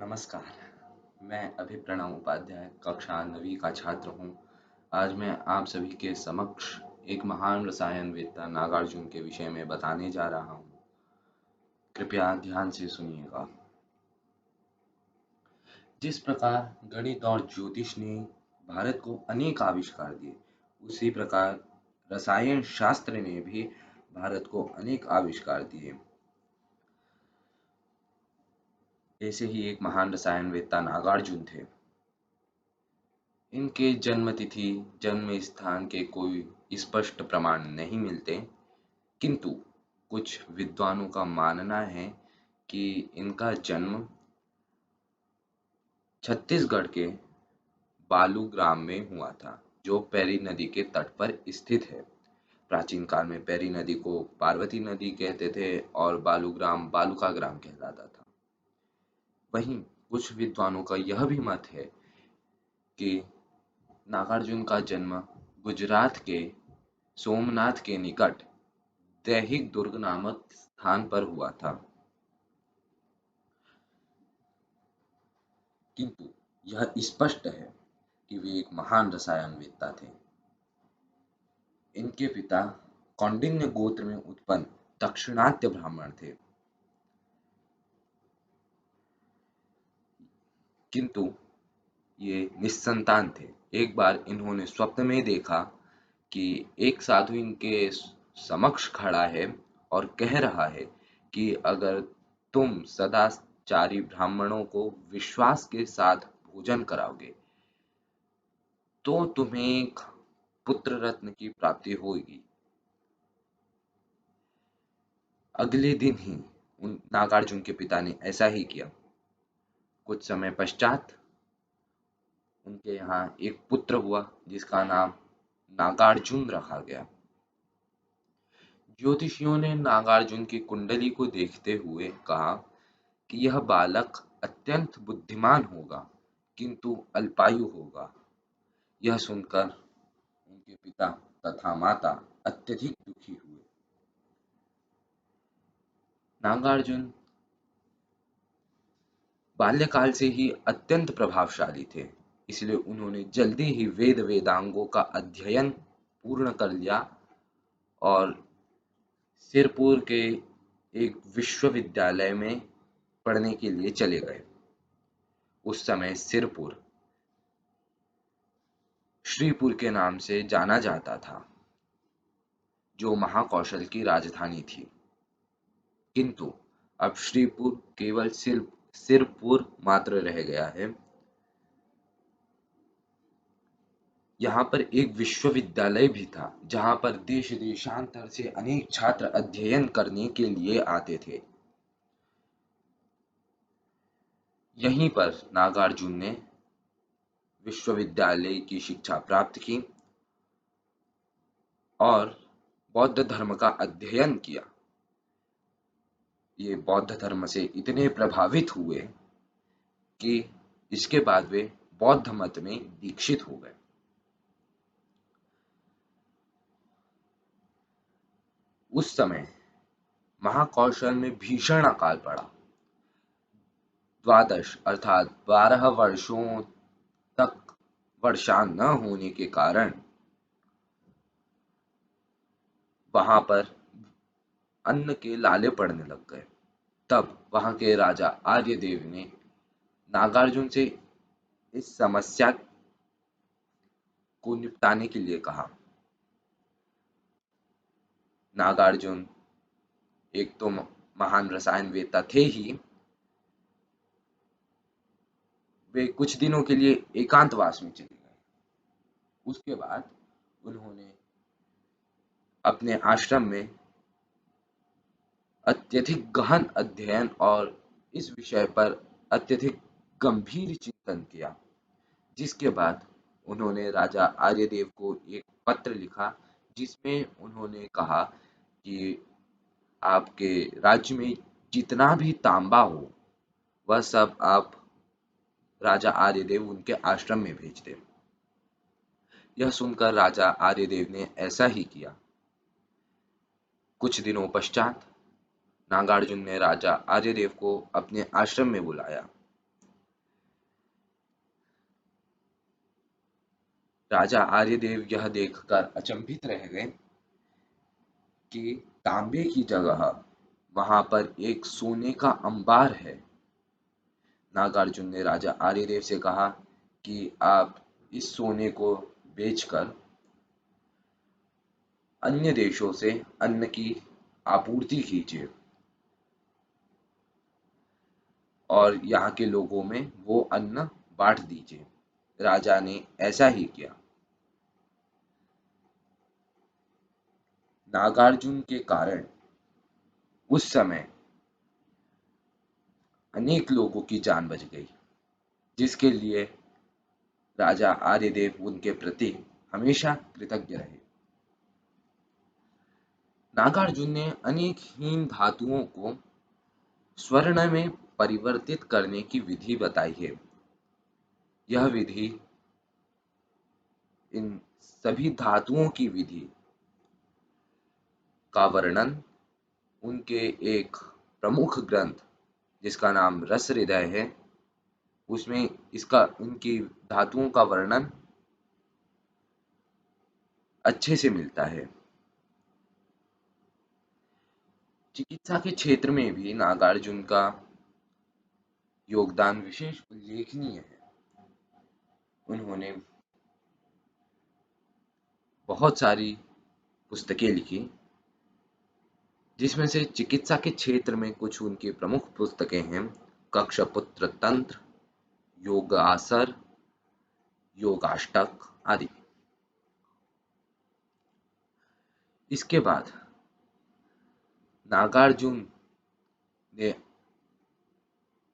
नमस्कार, मैं अभिप्रणव उपाध्याय कक्षा 9वीं का छात्र हूँ। आज मैं आप सभी के समक्ष एक महान रसायनवेत्ता नागार्जुन के विषय में बताने जा रहा हूँ। कृपया ध्यान से सुनिएगा। जिस प्रकार गणित और ज्योतिष ने भारत को अनेक आविष्कार दिए, उसी प्रकार रसायन शास्त्र ने भी भारत को अनेक आविष्कार दिए। ऐसे ही एक महान रसायनवेत्ता नागार्जुन थे। इनके जन्म तिथि, जन्म स्थान के कोई स्पष्ट प्रमाण नहीं मिलते, किंतु कुछ विद्वानों का मानना है कि इनका जन्म छत्तीसगढ़ के बालू ग्राम में हुआ था, जो पैरी नदी के तट पर स्थित है। प्राचीन काल में पैरी नदी को पार्वती नदी कहते थे और बालू ग्राम बालूका ग्राम कहलाता था। वहीं कुछ विद्वानों का यह भी मत है कि नागार्जुन का जन्म गुजरात के सोमनाथ के निकट दैहिक दुर्ग नामक स्थान पर हुआ था, किंतु यह स्पष्ट है कि वे एक महान रसायनवेत्ता थे। इनके पिता कौंडिन्य गोत्र में उत्पन्न दाक्षिणात्य ब्राह्मण थे, किंतु ये निस्संतान थे। एक बार इन्होंने स्वप्न में देखा कि एक साधु इनके समक्ष खड़ा है और कह रहा है कि अगर तुम सदाचारी ब्राह्मणों को विश्वास के साथ भोजन कराओगे तो तुम्हें एक पुत्र रत्न की प्राप्ति होगी। अगले दिन ही उन नागार्जुन के पिता ने ऐसा ही किया। कुछ समय पश्चात उनके यहाँ एक पुत्र हुआ जिसका नाम नागार्जुन रखा गया। ज्योतिषियों ने नागार्जुन की कुंडली को देखते हुए कहा कि यह बालक अत्यंत बुद्धिमान होगा, किंतु अल्पायु होगा। यह सुनकर उनके पिता तथा माता अत्यधिक दुखी हुए। नागार्जुन बाल्यकाल से ही अत्यंत प्रभावशाली थे, इसलिए उन्होंने जल्दी ही वेदांगों का अध्ययन पूर्ण कर लिया और सिरपुर के एक विश्वविद्यालय में पढ़ने के लिए चले गए। उस समय सिरपुर श्रीपुर के नाम से जाना जाता था, जो महाकौशल की राजधानी थी, किंतु अब श्रीपुर केवल सिरपुर मात्र रह गया है। यहाँ पर एक विश्वविद्यालय भी था, जहाँ पर देश देशांतर से अनेक छात्र अध्ययन करने के लिए आते थे। यहीं पर नागार्जुन ने विश्वविद्यालय की शिक्षा प्राप्त की और बौद्ध धर्म का अध्ययन किया। ये बौद्ध धर्म से इतने प्रभावित हुए कि इसके बाद वे बौद्ध मत में दीक्षित हो गए। उस समय महाकौशल में भीषण अकाल पड़ा। 12 वर्षों तक वर्षा न होने के कारण वहां पर अन्न के लाले पड़ने लग गए। तब वहां के राजा आर्यदेव ने नागार्जुन से इस समस्या को निपटाने के लिए कहा। नागार्जुन एक तो महान रसायनवेत्ता थे ही, वे कुछ दिनों के लिए एकांतवास में चले गए। उसके बाद उन्होंने अपने आश्रम में अत्यधिक गहन अध्ययन और इस विषय पर अत्यधिक गंभीर चिंतन किया, जिसके बाद उन्होंने राजा आर्यदेव को एक पत्र लिखा, जिसमें उन्होंने कहा कि आपके राज्य में जितना भी तांबा हो वह सब आप राजा आर्यदेव उनके आश्रम में भेज दें। यह सुनकर राजा आर्यदेव ने ऐसा ही किया। कुछ दिनों पश्चात नागार्जुन ने राजा आर्यदेव को अपने आश्रम में बुलाया राजा आर्यदेव यह देखकर अचंभित रह गए कि तांबे की जगह वहां पर एक सोने का अंबार है। नागार्जुन ने राजा आर्यदेव से कहा कि आप इस सोने को बेचकर अन्य देशों से अन्न की आपूर्ति कीजिए और यहाँ के लोगों में वो अन्न बांट दीजिए। राजा ने ऐसा ही किया। नागार्जुन के कारण उस समय अनेक लोगों की जान बच गई, जिसके लिए राजा आर्यदेव उनके प्रति हमेशा कृतज्ञ रहे। नागार्जुन ने अनेक हीन धातुओं को स्वर्ण में परिवर्तित करने की विधि बताई है। यह विधि, इन सभी धातुओं की विधि का वर्णन उनके एक प्रमुख ग्रंथ जिसका नाम रस हृदय है, उसमें इसका उनकी धातुओं का वर्णन अच्छे से मिलता है। चिकित्सा के क्षेत्र में भी नागार्जुन का योगदान विशेष उल्लेखनीय है। उन्होंने बहुत सारी पुस्तकें लिखी, जिसमें से चिकित्सा के क्षेत्र में कुछ उनकी प्रमुख पुस्तकें हैं: कक्षपुत्र तंत्र, योगासर, योगाष्टक आदि। इसके बाद नागार्जुन ने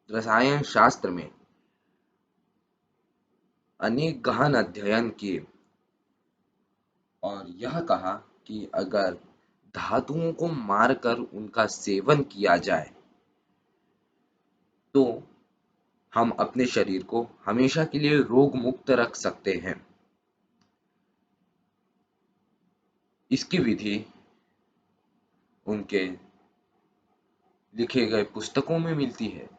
रसायन शास्त्र में अनेक गहन अध्ययन किए और यह कहा कि अगर धातुओं को मारकर उनका सेवन किया जाए तो हम अपने शरीर को हमेशा के लिए रोग मुक्त रख सकते हैं। इसकी विधि उनके लिखे गए पुस्तकों में मिलती है।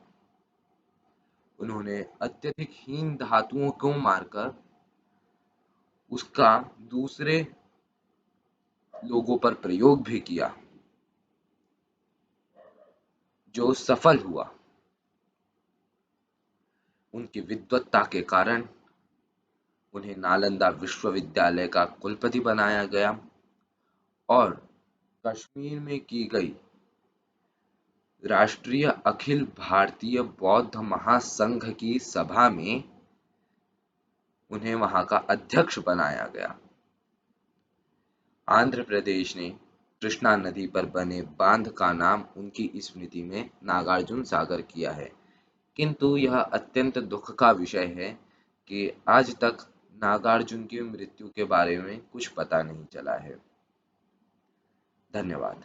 उन्होंने अत्यधिक हीन धातुओं को मारकर उसका दूसरे लोगों पर प्रयोग भी किया, जो सफल हुआ। उनकी विद्वत्ता के कारण उन्हें नालंदा विश्वविद्यालय का कुलपति बनाया गया और कश्मीर में की गई राष्ट्रीय अखिल भारतीय बौद्ध महासंघ की सभा में उन्हें वहां का अध्यक्ष बनाया गया। आंध्र प्रदेश ने कृष्णा नदी पर बने बांध का नाम उनकी स्मृति में नागार्जुन सागर किया है। किंतु यह अत्यंत दुख का विषय है कि आज तक नागार्जुन की मृत्यु के बारे में कुछ पता नहीं चला है। धन्यवाद।